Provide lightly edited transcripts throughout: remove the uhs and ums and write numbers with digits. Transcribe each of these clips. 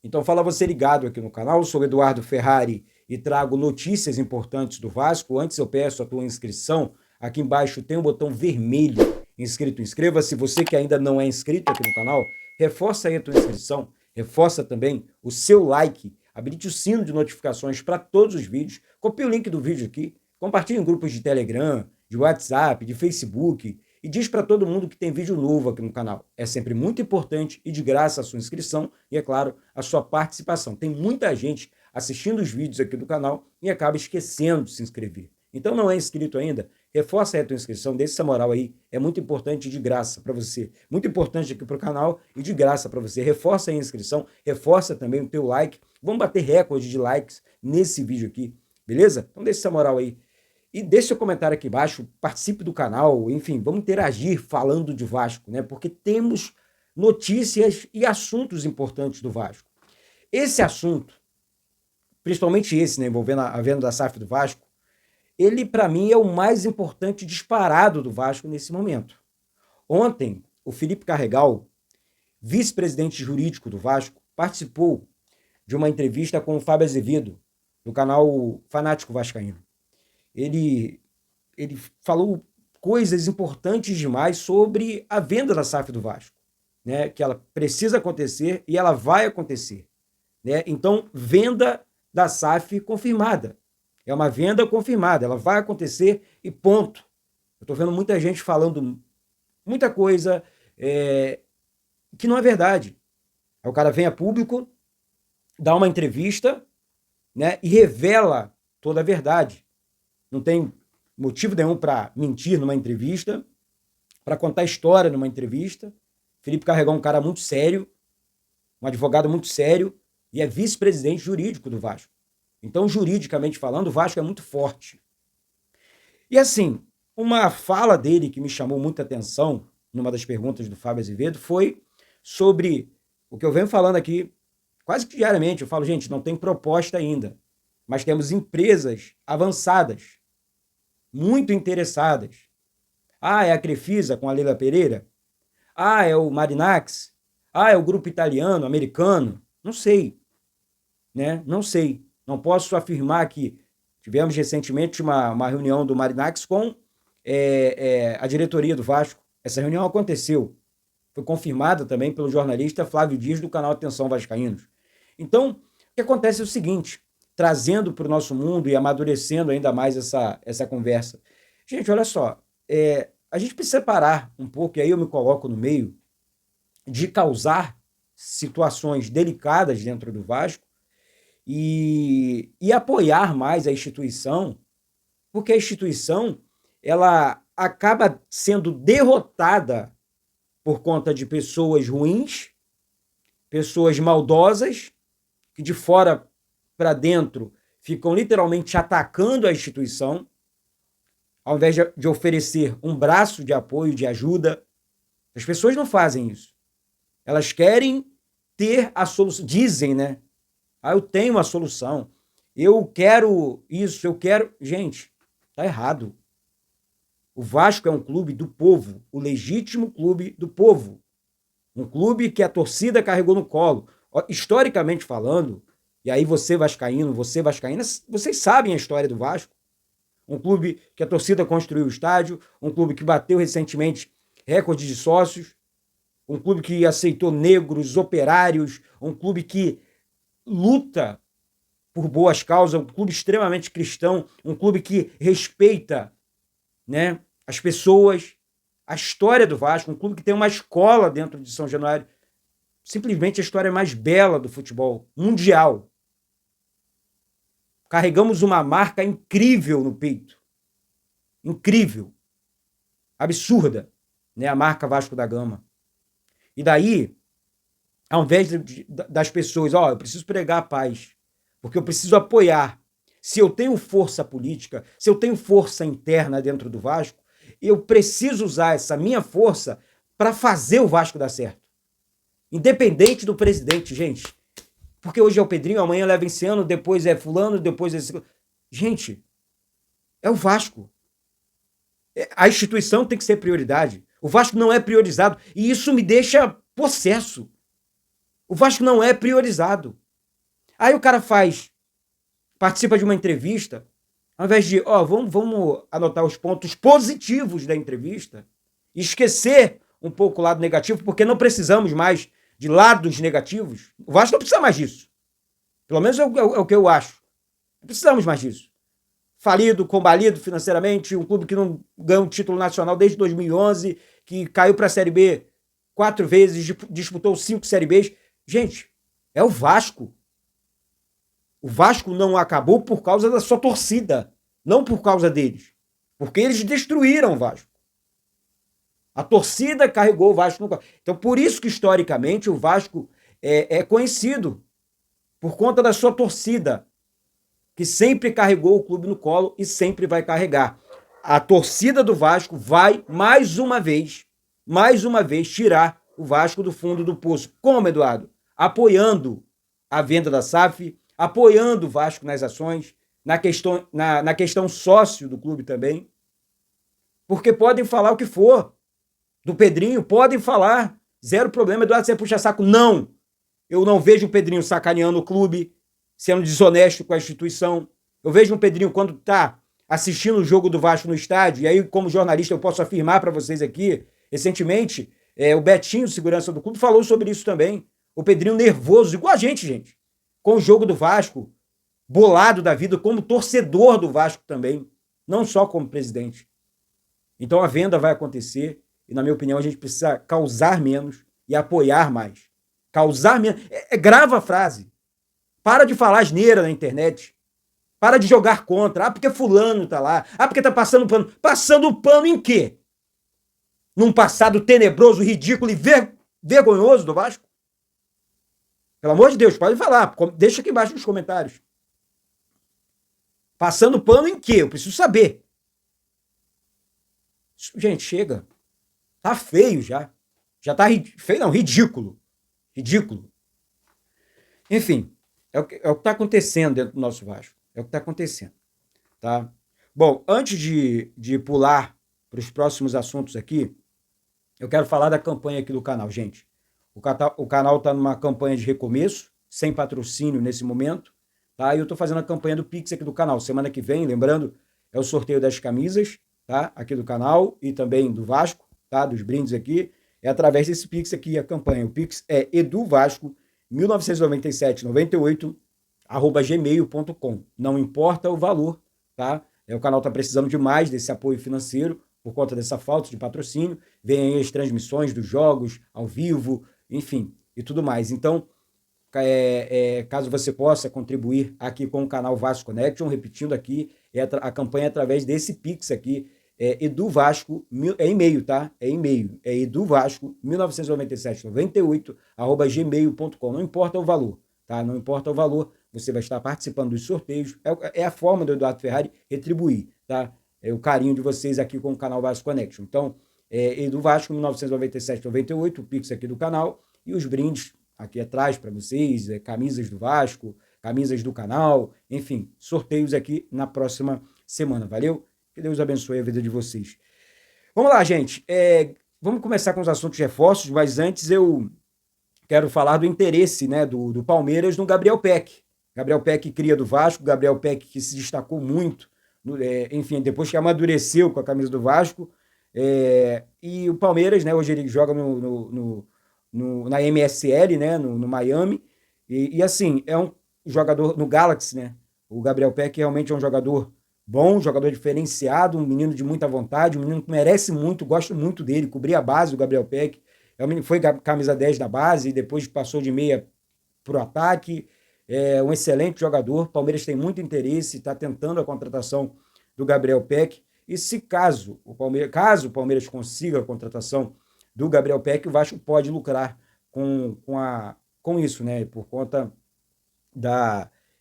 Então fala você ligado aqui no canal, eu sou o Eduardo Ferrari e trago notícias importantes do Vasco. Antes eu peço a tua inscrição, aqui embaixo tem um botão vermelho inscrito, inscreva-se. Você que ainda não é inscrito aqui no canal, reforça aí a tua inscrição, reforça também o seu like, habilite o sino de notificações para todos os vídeos, copie o link do vídeo aqui, compartilhe em grupos de Telegram, de WhatsApp, de Facebook e diz para todo mundo que tem vídeo novo aqui no canal. É sempre muito importante e de graça a sua inscrição e, é claro, a sua participação. Tem muita gente assistindo os vídeos aqui do canal e acaba esquecendo de se inscrever. Então não é inscrito ainda? Reforça aí a tua inscrição, deixa essa moral aí, é muito importante e de graça para você. Muito importante aqui para o canal e de graça para você. Reforça aí a inscrição, reforça também o teu like. Vamos bater recorde de likes nesse vídeo aqui, beleza? Então deixa essa moral aí. E deixe seu comentário aqui embaixo, participe do canal, enfim, vamos interagir falando de Vasco, né? Porque temos notícias e assuntos importantes do Vasco. Esse assunto, principalmente esse, né, envolvendo a venda da SAF do Vasco, ele, para mim, é o mais importante disparado do Vasco nesse momento. Ontem, o Felipe Carregal, vice-presidente jurídico do Vasco, participou de uma entrevista com o Fábio Azevedo, do canal Fanático Vascaíno. Ele falou coisas importantes demais sobre a venda da SAF do Vasco, né? Que ela precisa acontecer e ela vai acontecer, né? Então, venda da SAF confirmada. É uma venda confirmada, ela vai acontecer e ponto. Eu estou vendo muita gente falando muita coisa que não é verdade. Aí o cara vem a público, dá uma entrevista, né, e revela toda a verdade. Não tem motivo nenhum para mentir numa entrevista, para contar história numa entrevista. Felipe Carregal é um cara muito sério, um advogado muito sério, e é vice-presidente jurídico do Vasco. Então, juridicamente falando, o Vasco é muito forte. E assim, uma fala dele que me chamou muita atenção, numa das perguntas do Fábio Azevedo, foi sobre o que eu venho falando aqui quase que diariamente. Eu falo, gente, não tem proposta ainda, mas temos empresas avançadas, muito interessadas. Ah, é a Crefisa com a Leila Pereira? Ah, é o Marinax? Ah, é o grupo italiano, americano? Não sei, né? Não sei. Não posso afirmar que tivemos recentemente uma reunião do Marinax com a diretoria do Vasco. Essa reunião aconteceu. Foi confirmada também pelo jornalista Flávio Dias do canal Atenção Vascaínos. Então, o que acontece é o seguinte, trazendo para o nosso mundo e amadurecendo ainda mais essa conversa. Gente, olha só, a gente precisa parar um pouco, e aí eu me coloco no meio, de causar situações delicadas dentro do Vasco e apoiar mais a instituição, porque a instituição ela acaba sendo derrotada por conta de pessoas ruins, pessoas maldosas, que de fora para dentro ficam literalmente atacando a instituição, ao invés de oferecer um braço de apoio, de ajuda. As pessoas não fazem isso. Elas querem ter a solução. Dizem, né? Ah, eu tenho uma solução. Eu quero isso, eu quero... Gente, tá errado. O Vasco é um clube do povo, o legítimo clube do povo. Um clube que a torcida carregou no colo. Historicamente falando, e aí você vascaíno, vocês sabem a história do Vasco. Um clube que a torcida construiu o estádio, um clube que bateu recentemente recorde de sócios, um clube que aceitou negros, operários, um clube que luta por boas causas, um clube extremamente cristão, um clube que respeita, né, as pessoas, a história do Vasco, um clube que tem uma escola dentro de São Januário, simplesmente a história mais bela do futebol mundial. Carregamos uma marca incrível no peito. Incrível. Absurda, né, a marca Vasco da Gama. E daí, ao invés das pessoas, eu preciso pregar a paz, porque eu preciso apoiar. Se eu tenho força política, se eu tenho força interna dentro do Vasco, eu preciso usar essa minha força para fazer o Vasco dar certo. Independente do presidente, gente. Porque hoje é o Pedrinho, amanhã leva esse ano, depois é fulano, depois é esse... Gente, é o Vasco. A instituição tem que ser prioridade. O Vasco não é priorizado. E isso me deixa possesso. O Vasco não é priorizado. Aí o cara participa de uma entrevista, ao invés de, vamos anotar os pontos positivos da entrevista, e esquecer um pouco o lado negativo, porque não precisamos mais de lados negativos. O Vasco não precisa mais disso. Pelo menos é o que eu acho. Não precisamos mais disso. Falido, combalido financeiramente, um clube que não ganha um título nacional desde 2011, que caiu para a Série B 4 vezes, disputou 5 Série Bs. Gente, é o Vasco. O Vasco não acabou por causa da sua torcida, não por causa deles. Porque eles destruíram o Vasco. A torcida carregou o Vasco no colo. Então, por isso que, historicamente, o Vasco é conhecido por conta da sua torcida, que sempre carregou o clube no colo e sempre vai carregar. A torcida do Vasco vai, mais uma vez, tirar o Vasco do fundo do poço. Como, Eduardo? Apoiando a venda da SAF, apoiando o Vasco nas ações, na questão sócio do clube também. Porque podem falar o que for do Pedrinho, podem falar. Zero problema, Eduardo, você puxa saco. Não! Eu não vejo o Pedrinho sacaneando o clube, sendo desonesto com a instituição. Eu vejo o Pedrinho quando está assistindo o jogo do Vasco no estádio, e aí, como jornalista, eu posso afirmar para vocês aqui, recentemente, o Betinho, segurança do clube, falou sobre isso também. O Pedrinho nervoso, igual a gente, com o jogo do Vasco, bolado da vida, como torcedor do Vasco também, não só como presidente. Então a venda vai acontecer, e na minha opinião a gente precisa causar menos e apoiar mais. Causar menos. Grava a frase. Para de falar asneira na internet. Para de jogar contra. Ah, porque fulano tá lá. Ah, porque tá passando pano. Passando pano em quê? Num passado tenebroso, ridículo e vergonhoso do Vasco? Pelo amor de Deus, pode falar. Deixa aqui embaixo nos comentários. Passando pano em quê? Eu preciso saber. Gente, chega. Tá feio já. Já tá feio, não, ridículo. Ridículo. Enfim, é o que está acontecendo dentro do nosso Vasco. É o que está acontecendo. Tá? Bom, antes de pular para os próximos assuntos aqui, eu quero falar da campanha aqui do canal, gente. O canal está numa campanha de recomeço, sem patrocínio nesse momento, tá? E eu estou fazendo a campanha do Pix aqui do canal. Semana que vem, lembrando, é o sorteio das camisas, tá? Aqui do canal e também do Vasco, tá? Dos brindes aqui. É através desse Pix aqui a campanha. O Pix é eduvasco199798@gmail.com. Não importa o valor, tá? O canal está precisando demais desse apoio financeiro por conta dessa falta de patrocínio. Vem aí as transmissões dos jogos ao vivo, enfim, e tudo mais. Então, caso você possa contribuir aqui com o canal Vasco Connection, repetindo aqui, a campanha através desse Pix aqui, eduvasco, é e-mail, tá? É e-mail, é eduvasco199798@gmail.com. Não importa o valor, tá? Não importa o valor, você vai estar participando dos sorteios. É a forma do Eduardo Ferrari retribuir, tá? É o carinho de vocês aqui com o canal Vasco Connection. Então, eduvasco 199798, o Pix aqui do canal, e os brindes aqui atrás para vocês, camisas do Vasco, camisas do canal, enfim, sorteios aqui na próxima semana, valeu? Que Deus abençoe a vida de vocês. Vamos lá, gente. Vamos começar com os assuntos de reforços, mas antes eu quero falar do interesse, né, do Palmeiras no Gabriel Peck. Gabriel Peck, cria do Vasco, Gabriel Peck que se destacou muito, enfim, depois que amadureceu com a camisa do Vasco. E o Palmeiras, né, hoje ele joga na MSL, né, no Miami. E assim, é um jogador no Galaxy, né? O Gabriel Peck realmente é um jogador bom, jogador diferenciado, um menino de muita vontade, um menino que merece muito, gosto muito dele, cobri a base do Gabriel Peck, foi camisa 10 da base e depois passou de meia para o ataque, é um excelente jogador, o Palmeiras tem muito interesse, está tentando a contratação do Gabriel Peck, e caso o Palmeiras consiga a contratação do Gabriel Peck, o Vasco pode lucrar com isso, né, por conta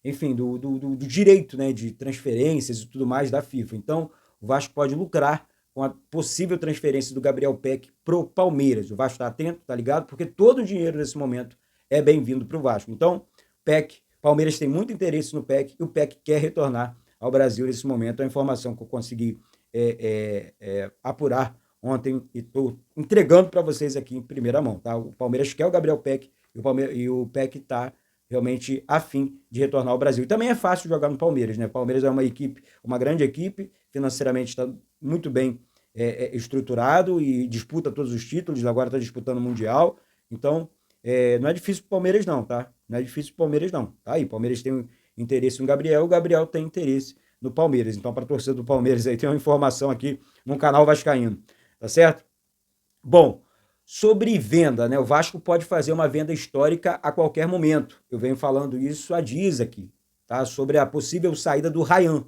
enfim, do direito, né, de transferências e tudo mais da FIFA. Então, o Vasco pode lucrar com a possível transferência do Gabriel Peck pro Palmeiras. O Vasco está atento, tá ligado? Porque todo o dinheiro nesse momento é bem-vindo para o Vasco. Então, Palmeiras tem muito interesse no Peck e o Peck quer retornar ao Brasil nesse momento. É a informação que eu consegui apurar ontem e estou entregando para vocês aqui em primeira mão, tá? O Palmeiras quer o Gabriel Peck e o Peck está realmente a fim de retornar ao Brasil. E também é fácil jogar no Palmeiras, né? O Palmeiras é uma equipe, uma grande equipe, financeiramente está muito bem estruturado e disputa todos os títulos, agora está disputando o Mundial. Então, não é difícil para o Palmeiras não, tá? Não é difícil para o Palmeiras não. Tá aí, o Palmeiras tem interesse no Gabriel, o Gabriel tem interesse no Palmeiras. Então, para a torcida do Palmeiras aí, tem uma informação aqui no canal Vascaíno, tá certo? Bom, sobre venda, né? O Vasco pode fazer uma venda histórica a qualquer momento. Eu venho falando isso há dias aqui, tá? Sobre a possível saída do Ryan.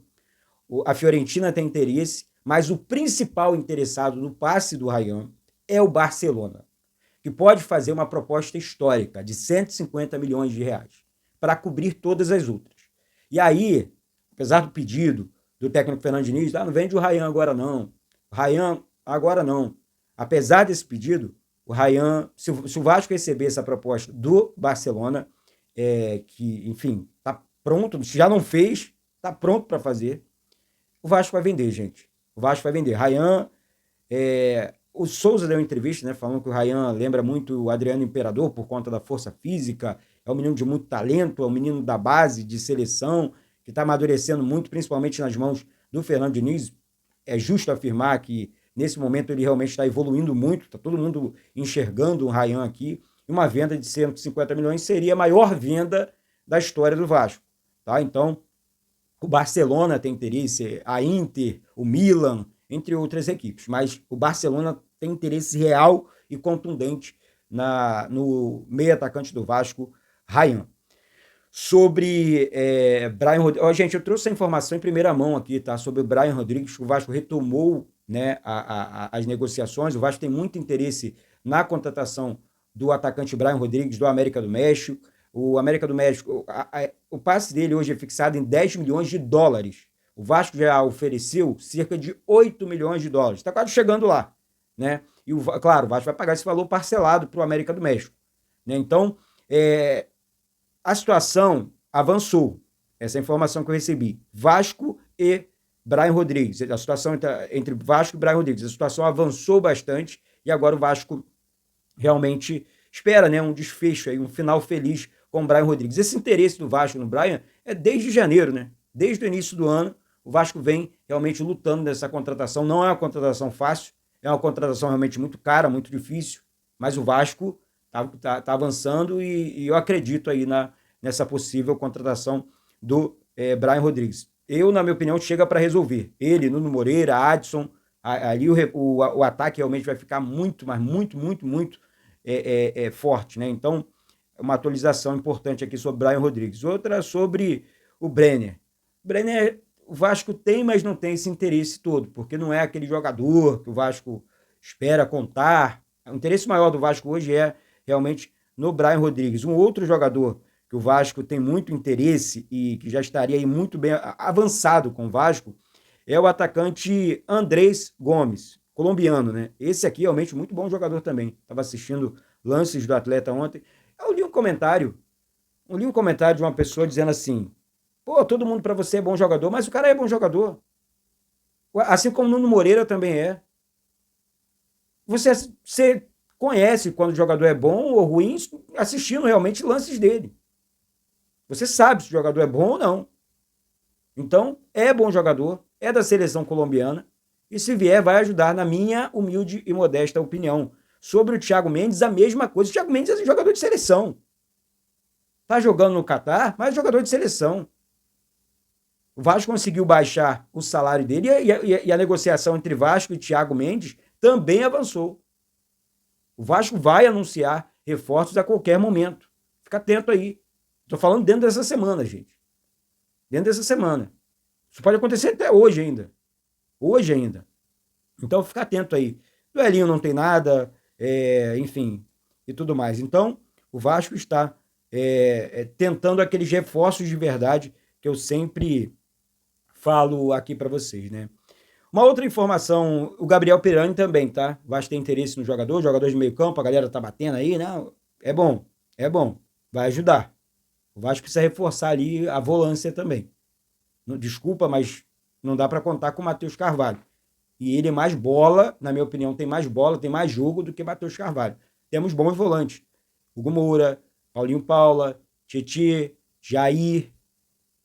A Fiorentina tem interesse, mas o principal interessado no passe do Ryan é o Barcelona, que pode fazer uma proposta histórica de 150 milhões de reais para cobrir todas as outras. E aí, apesar do pedido do técnico Fernando Diniz, não vende o Ryan agora não, Ryan agora não. Apesar desse pedido, o Ryan, se o Vasco receber essa proposta do Barcelona, que, enfim, está pronto, se já não fez, está pronto para fazer, o Vasco vai vender, gente. O Vasco vai vender. Ryan, o Souza deu uma entrevista, né, falando que o Ryan lembra muito o Adriano Imperador por conta da força física, é um menino de muito talento, é um menino da base, de seleção, que está amadurecendo muito, principalmente nas mãos do Fernando Diniz. É justo afirmar que nesse momento ele realmente está evoluindo muito, está todo mundo enxergando o Ryan aqui. E uma venda de 150 milhões seria a maior venda da história do Vasco. Tá? Então, o Barcelona tem interesse, a Inter, o Milan, entre outras equipes. Mas o Barcelona tem interesse real e contundente no meio atacante do Vasco, Ryan. Sobre Brian Rodrigues. Gente, eu trouxe essa informação em primeira mão aqui, tá? Sobre o Brian Rodrigues, que o Vasco retomou, né, as negociações. O Vasco tem muito interesse na contratação do atacante Brian Rodrigues, do América do México. O América do México, o passe dele hoje é fixado em 10 milhões de dólares. O Vasco já ofereceu cerca de 8 milhões de dólares. Está quase chegando lá, né? E, claro, o Vasco vai pagar esse valor parcelado para o América do México, né? Então, a situação avançou. Essa é a informação que eu recebi. Vasco e Brian Rodrigues. A situação entre Vasco e Brian Rodrigues. A situação avançou bastante e agora o Vasco realmente espera, né, um desfecho, aí, um final feliz com o Brian Rodrigues. Esse interesse do Vasco no Brian é desde janeiro, né? Desde o início do ano, o Vasco vem realmente lutando nessa contratação. Não é uma contratação fácil, é uma contratação realmente muito cara, muito difícil, mas o Vasco tá avançando e eu acredito aí nessa possível contratação do Brian Rodrigues. Na minha opinião, chega para resolver. Ele, Nuno Moreira, Adson, ali o ataque realmente vai ficar muito, mas muito, muito, muito forte, né? Então, uma atualização importante aqui sobre Brian Rodrigues. Outra sobre o Brenner. O Vasco tem, mas não tem esse interesse todo, porque não é aquele jogador que o Vasco espera contar. O interesse maior do Vasco hoje é realmente no Brian Rodrigues. Um outro jogador que o Vasco tem muito interesse e que já estaria aí muito bem avançado com o Vasco é o atacante Andrés Gomes, colombiano, né? Esse aqui é realmente muito bom jogador também. Estava assistindo lances do atleta ontem. Eu li um comentário de uma pessoa dizendo assim: pô, todo mundo para você é bom jogador, mas o cara é bom jogador. Assim como o Nuno Moreira também é. Você conhece quando o jogador é bom ou ruim assistindo realmente lances dele. Você sabe se o jogador é bom ou não. Então, é bom jogador, é da seleção colombiana e se vier vai ajudar, na minha humilde e modesta opinião. Sobre o Thiago Mendes, a mesma coisa. O Thiago Mendes é jogador de seleção. Tá jogando no Catar, mas é jogador de seleção. O Vasco conseguiu baixar o salário dele e a negociação entre Vasco e Thiago Mendes também avançou. O Vasco vai anunciar reforços a qualquer momento. Fica atento aí. Estou falando dentro dessa semana, gente. Dentro dessa semana. Isso pode acontecer até hoje ainda. Hoje ainda. Então, fica atento aí. Do Elinho não tem nada, enfim, e tudo mais. Então, o Vasco está tentando aqueles reforços de verdade que eu sempre falo aqui para vocês, né? Uma outra informação, o Gabriel Pirani também, tá? O Vasco tem interesse no jogador de meio campo, a galera tá batendo aí, né? É bom, vai ajudar. O Vasco precisa reforçar ali a volância também. Desculpa, mas não dá para contar com o Matheus Carvalho. E ele é mais bola, na minha opinião, tem mais bola, tem mais jogo do que Matheus Carvalho. Temos bons volantes. Hugo Moura, Paulinho Paula, Tietê, Jair.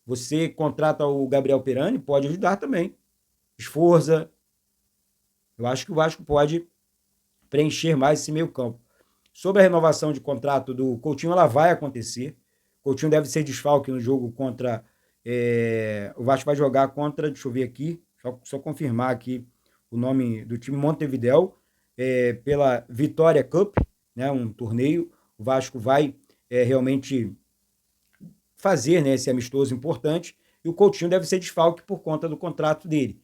Você contrata o Gabriel Perani, pode ajudar também. Esforza. Eu acho que o Vasco pode preencher mais esse meio campo. Sobre a renovação de contrato do Coutinho, ela vai acontecer. O Coutinho deve ser desfalque no jogo contra... o Vasco vai jogar contra, deixa eu ver aqui, só confirmar aqui o nome do time, Montevidéu, pela Vitória Cup, né, um torneio. O Vasco vai realmente fazer, né, esse amistoso importante, e o Coutinho deve ser desfalque por conta do contrato dele,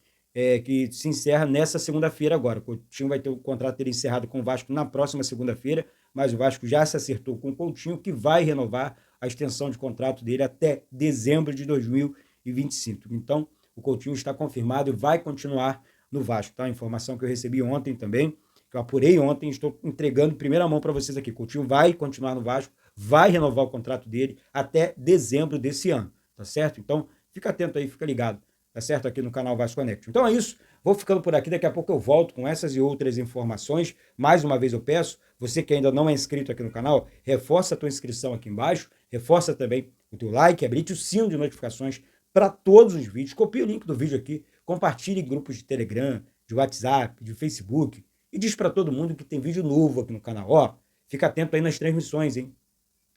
que se encerra nessa segunda-feira agora. O Coutinho vai ter o contrato dele encerrado com o Vasco na próxima segunda-feira, mas o Vasco já se acertou com o Coutinho, que vai renovar a extensão de contrato dele até dezembro de 2025. Então, o Coutinho está confirmado e vai continuar no Vasco, tá? A informação que eu recebi ontem também, que eu apurei ontem, estou entregando em primeira mão para vocês aqui. Coutinho vai continuar no Vasco, vai renovar o contrato dele até dezembro desse ano, tá certo? Então, fica atento aí, fica ligado, tá certo? Aqui no canal Vasco Connect. Então é isso, vou ficando por aqui, daqui a pouco eu volto com essas e outras informações. Mais uma vez eu peço, você que ainda não é inscrito aqui no canal, reforça a tua inscrição aqui embaixo, reforça também o teu like, habilite o sino de notificações para todos os vídeos, copie o link do vídeo aqui, compartilhe em grupos de Telegram, de WhatsApp, de Facebook, e diz para todo mundo que tem vídeo novo aqui no canal. Ó, fica atento aí nas transmissões, hein?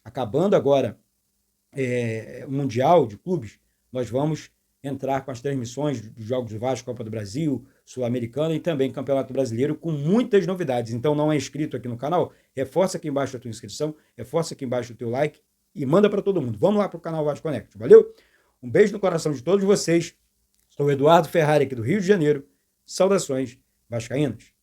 Acabando agora o Mundial de Clubes, nós vamos entrar com as transmissões dos Jogos do Vasco, Copa do Brasil, Sul-Americana e também Campeonato Brasileiro, com muitas novidades. Então, não é inscrito aqui no canal? Reforça aqui embaixo a tua inscrição, reforça aqui embaixo o teu like e manda para todo mundo. Vamos lá para o canal Vasco Connect, valeu? Um beijo no coração de todos vocês. Sou o Eduardo Ferrari aqui do Rio de Janeiro. Saudações vascaínas.